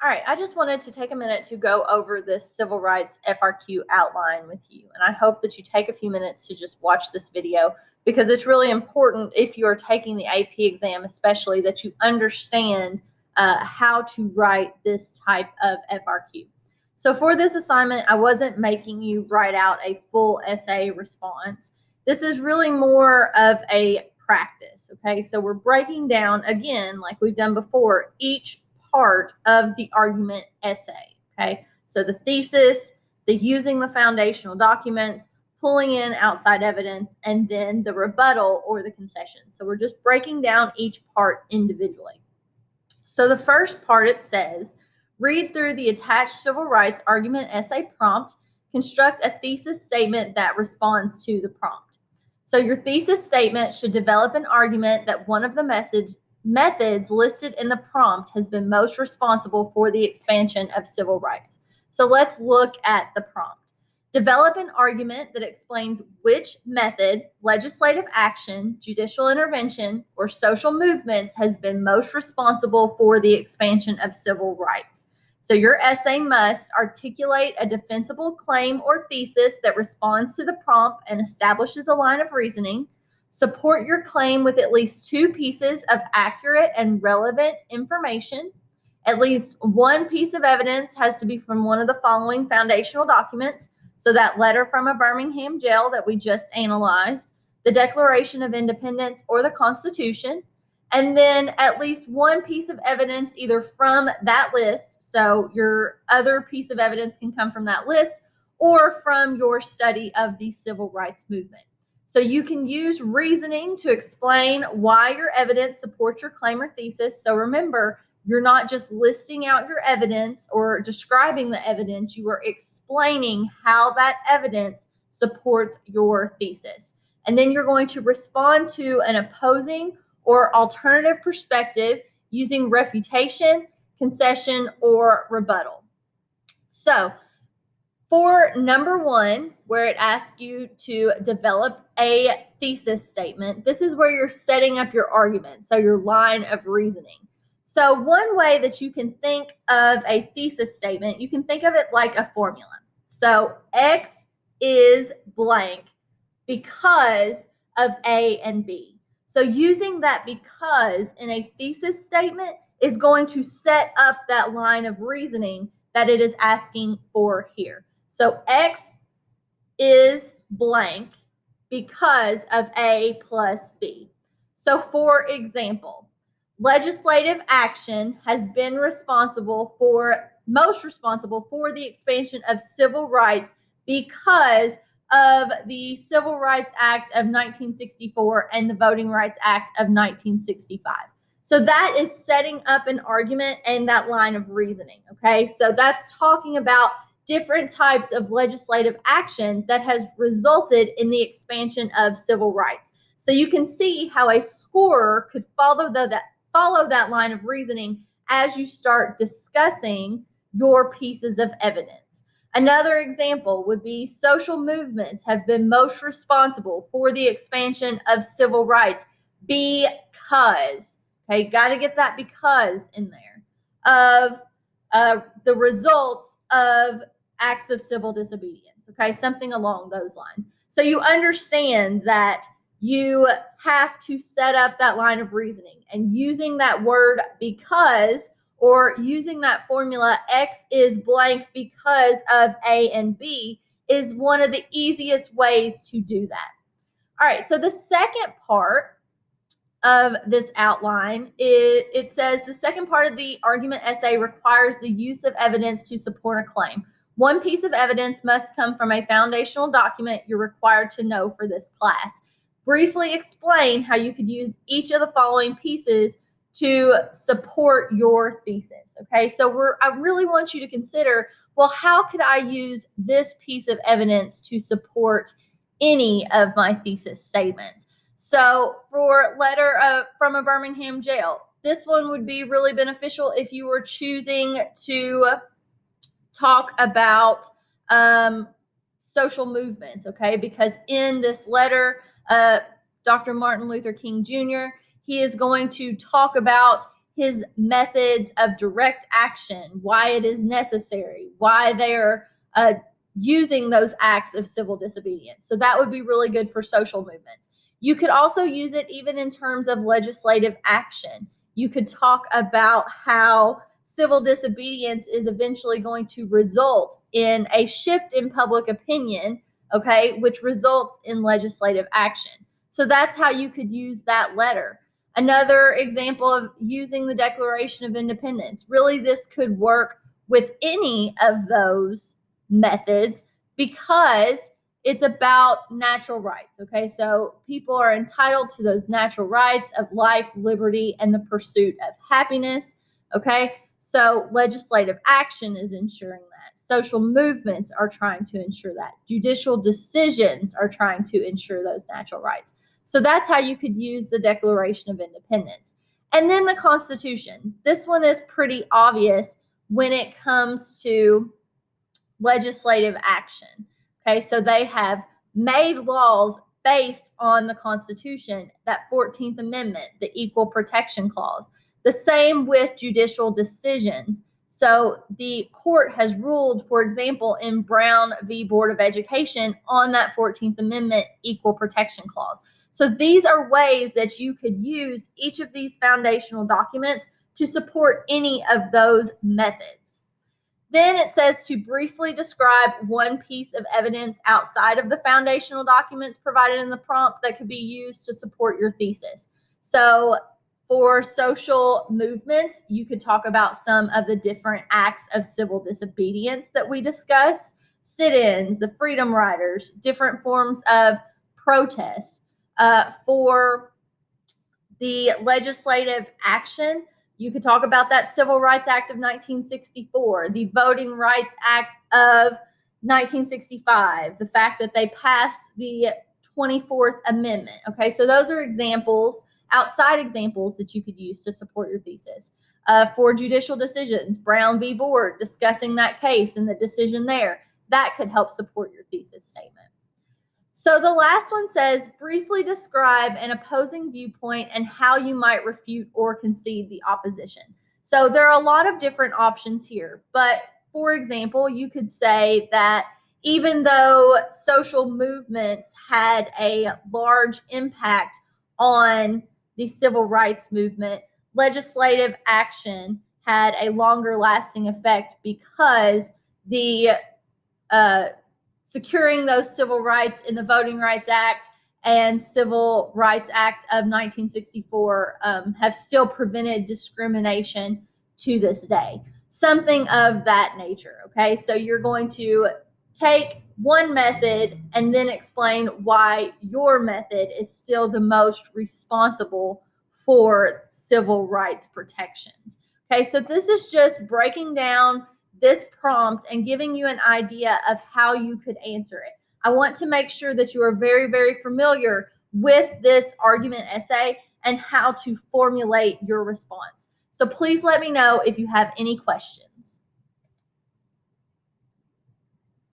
All right, I just wanted to take a minute to go over this civil rights FRQ outline with you. And I hope that you take a few minutes to just watch this video because it's really important if you're taking the AP exam, especially that you understand how to write this type of FRQ. So for this assignment, I wasn't making you write out a full essay response. This is really more of a practice, okay? So we're breaking down, again, like we've done before, each part of the argument essay, okay? So the thesis, the using the foundational documents, pulling in outside evidence, and then the rebuttal or the concession. So we're just breaking down each part individually. So the first part, it says, read through the attached civil rights argument essay prompt, construct a thesis statement that responds to the prompt. So your thesis statement should develop an argument that one of the methods listed in the prompt has been most responsible for the expansion of civil rights. So let's look at the prompt. Develop an argument that explains which method, legislative action, judicial intervention, or social movements has been most responsible for the expansion of civil rights. So your essay must articulate a defensible claim or thesis that responds to the prompt and establishes a line of reasoning. Support your claim with at least two pieces of accurate and relevant information. At least one piece of evidence has to be from one of the following foundational documents. So that letter from a Birmingham jail that we just analyzed, the Declaration of Independence or the Constitution, and then at least one piece of evidence either from that list, so your other piece of evidence can come from that list, or from your study of the civil rights movement. So you can use reasoning to explain why your evidence supports your claim or thesis. So remember, you're not just listing out your evidence or describing the evidence, you are explaining how that evidence supports your thesis. And then you're going to respond to an opposing or alternative perspective using refutation, concession, or rebuttal. So for number one, where it asks you to develop a thesis statement, this is where you're setting up your argument, so your line of reasoning. So one way that you can think of a thesis statement, you can think of it like a formula. So X is blank because of A and B. So using that because in a thesis statement is going to set up that line of reasoning that it is asking for here. So X is blank because of A plus B. So for example, legislative action has been most responsible for the expansion of civil rights because of the Civil Rights Act of 1964 and the Voting Rights Act of 1965. So that is setting up an argument and that line of reasoning, okay? So that's talking about different types of legislative action that has resulted in the expansion of civil rights. So you can see how a scorer could follow that line of reasoning as you start discussing your pieces of evidence. Another example would be social movements have been most responsible for the expansion of civil rights because, okay, got to get that because in there, of the results of acts of civil disobedience, okay, something along those lines. So you understand that you have to set up that line of reasoning, and using that word because or using that formula X is blank because of A and B is one of the easiest ways to do that. All right, so the second part of this outline, it says the second part of the argument essay requires the use of evidence to support a claim. One piece of evidence must come from a foundational document you're required to know for this class. Briefly explain how you could use each of the following pieces to support your thesis. Okay, so I really want you to consider, well, how could I use this piece of evidence to support any of my thesis statements? So for letter from a Birmingham jail, this one would be really beneficial if you were choosing to talk about social movements, okay? Because in this letter, Dr. Martin Luther King Jr., he is going to talk about his methods of direct action, why it is necessary, why they're using those acts of civil disobedience. So that would be really good for social movements. You could also use it even in terms of legislative action. You could talk about how civil disobedience is eventually going to result in a shift in public opinion, okay, which results in legislative action. So that's how you could use that letter. Another example of using the Declaration of Independence. Really, this could work with any of those methods because it's about natural rights, okay? So people are entitled to those natural rights of life, liberty, and the pursuit of happiness, okay? So legislative action is ensuring that. Social movements are trying to ensure that. Judicial decisions are trying to ensure those natural rights. So that's how you could use the Declaration of Independence. And then the Constitution. This one is pretty obvious when it comes to legislative action. Okay, so they have made laws based on the Constitution, that 14th Amendment, the Equal Protection Clause. The same with judicial decisions. So the court has ruled, for example, in Brown v. Board of Education on that 14th Amendment Equal Protection Clause. So these are ways that you could use each of these foundational documents to support any of those methods. Then it says to briefly describe one piece of evidence outside of the foundational documents provided in the prompt that could be used to support your thesis. So for social movements, you could talk about some of the different acts of civil disobedience that we discussed, sit-ins, the Freedom Riders, different forms of protest. For the legislative action, you could talk about that Civil Rights Act of 1964, the Voting Rights Act of 1965, the fact that they passed the 24th Amendment. Okay, so those are examples, outside examples that you could use to support your thesis. For judicial decisions, Brown v. Board, discussing that case and the decision there, that could help support your thesis statement. So the last one says, briefly describe an opposing viewpoint and how you might refute or concede the opposition. So there are a lot of different options here, but for example, you could say that even though social movements had a large impact on the civil rights movement, legislative action had a longer lasting effect because the securing those civil rights in the Voting Rights Act and Civil Rights Act of 1964 have still prevented discrimination to this day. Something of that nature, okay? So you're going to take one method and then explain why your method is still the most responsible for civil rights protections. Okay, so this is just breaking down this prompt and giving you an idea of how you could answer it. I want to make sure that you are very, very familiar with this argument essay and how to formulate your response. So please let me know if you have any questions.